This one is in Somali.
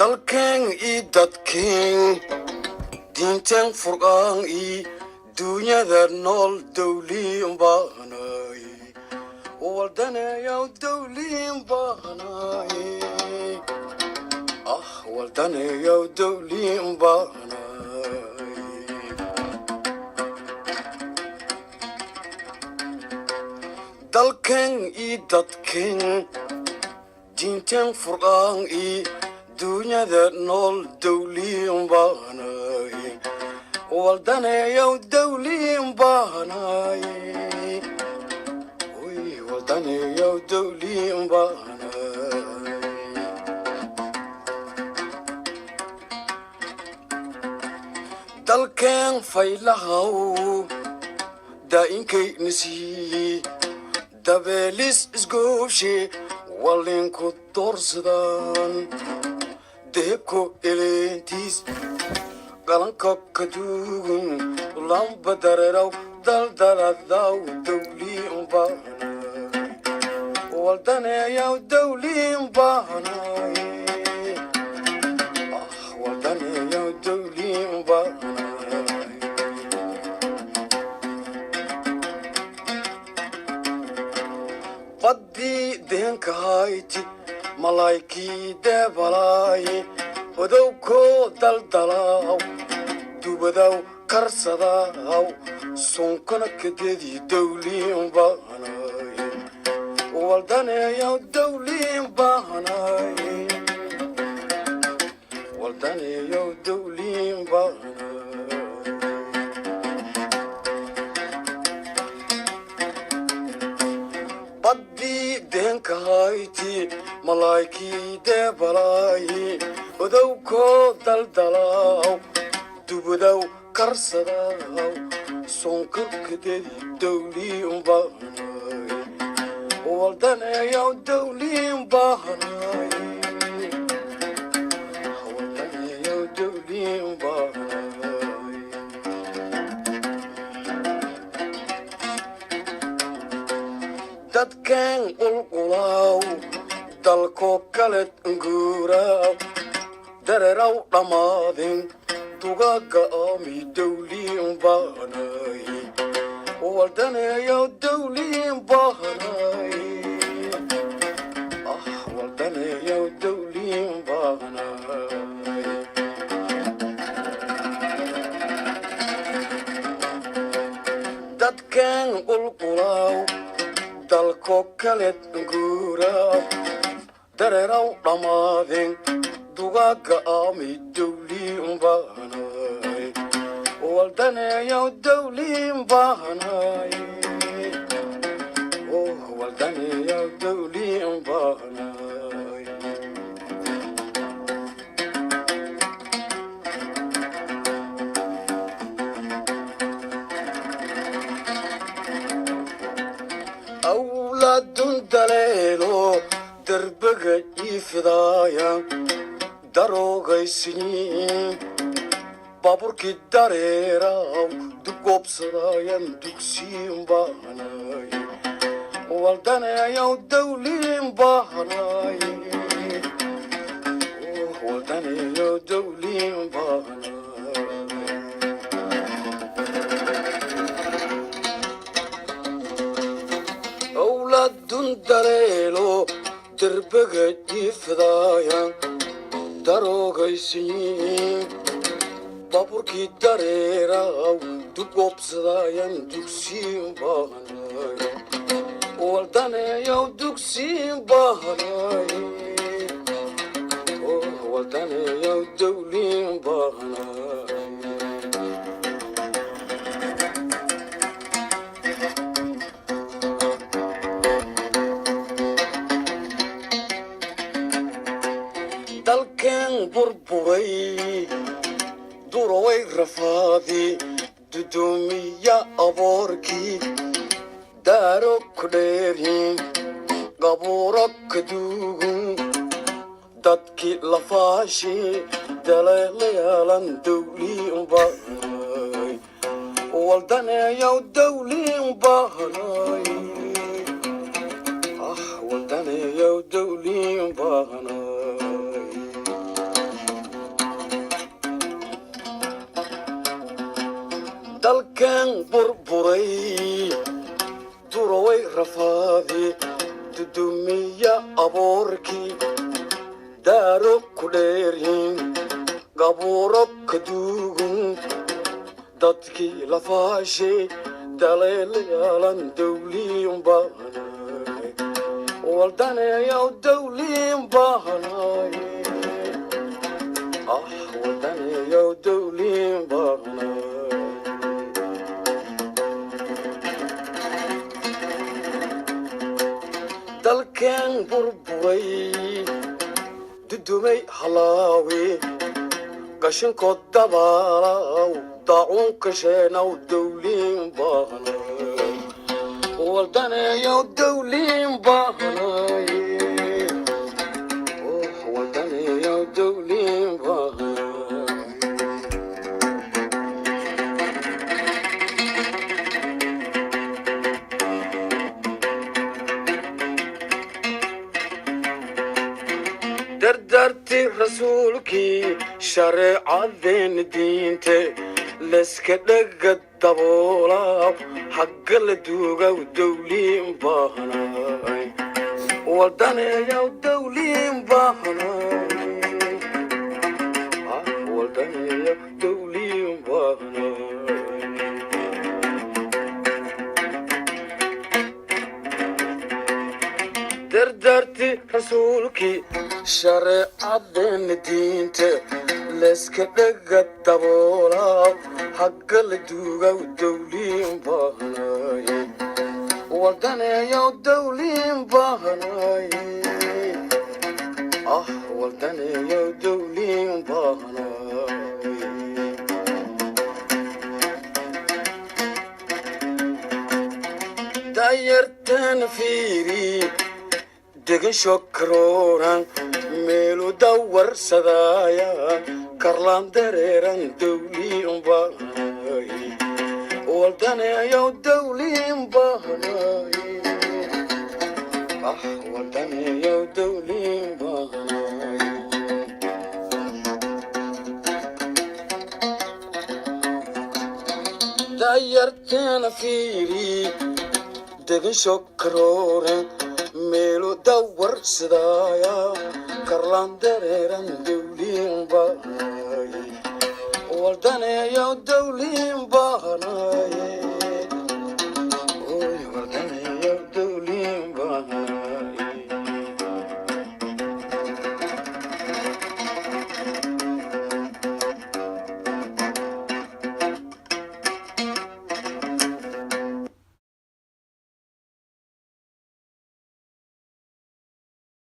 dalkeen ii dadkeen diinteen furqaan ii duunyada nool dawliin baanay waldaneeyow dawliin baanay waldaneeyow dawliin baanay dalkeen ii dadkeen diinteen furqaan ii duunyada nool dawliin baanay waldaneeyow dawliin baanay waldaneeyow dawliin baanay dalkeen faylahaw daa'inkay nasiiye dabeelis isgoobshe wallinku doorsadaan deebko eleentiis qalanka kaduugun lamba dareeraw daldaladaw dawliin baanay waldaneeyaw dawliin baanay waldaneeyaw dawliin baanay baddii deenkahayti malaykii deebalaaye odowkoo daldalaaw dubadaw karsadaaw sunkana kadedii dawliin baanay waldaneeyaw dawliin baanay waldaneeyaw dawliin baanay baddii deenkahayti malaykii deebalaaye odowkoo daldalaaw dubadaw karsadaaw sonka kadedi dawliin baanay waldaneeyaw dawliin baanay waldaneeyaw dawliin baanay dadkeen qulqulaaw dalkoo kale nguuraaw dareeraw dhammaadeen dugaagga aami dawliin baanay waldaneeyaw dawliin baanay waldaneeyaw dawliin baanay dadkeen qulqulaaw dalkoo kale nguuraaw dareeraw dhammaadeen dugaagga aami dawliin baanay waldaneeyaw dawliin baanay waldaneeyaw dawliin baanay awlaadun daleelo darbaga iifidaaya daroogaysiin baaburkii dareeraw dugoobsadaayan dugsiin baanay waldaneeyaw dawliin baanay waldaneeyaw dawliin baanay awlaadun daleelo darbaga iifidaaya daroogaysiin baaburkii dareeraw dugoobsadaayan dugsiin baanay waldaneeyaw dugsiin baanay waldaneeyaw dawliin baanay dalkeen burburay duroway rafaadi dudoomiya aboorkii daaro kudheerin gabuuro kaduugun dadkii lafaashi daleelayaalan dawliin baanay waldaneeyaw dawliin baanay waldaneeyaw dawliin baanay dalkan burburay duraway rafaadi dudumiya aboorkii daaro ku dheerhin gabuuro ka duugun dadkii lafaashay daleelayalan dawliin baahnay waldaneeyaw dawliin baahnay waldaneeyaw dawliin baahnay dalkan burburay dudumay halaawe gashinkood dabaalaw daacuunka sheenaw dawliin baahnay waldaneeyaw dawliin baahnay waldaneeyaw dawliin baahnay dardarti rasuulkii shareecadeen diinte layska dhaga daboolaw xagga la duugaw dawliin baahnay waldaneeyaw dawliin baahnay waldaneeyaw dawliin baahnay dardarti rasuulkii shareecadeen diinte layska dhaga daboolaw xagga la duugaw dawliin baahnay waldaneeyaw dawliin baahnay waldaneeyaw dawliin baahnay dayartan fiiri degan shokrooran meelu dawarsadaya karlaan dareeran dawliin baahnay waldaneeyaw dawliin baahnay waldaneeyaw dawliin baahnay dayartana fiiri degan shokrooran meelu dawarsadaya karlaan dareeran dawliin baahnay waldaneeyaw dawliin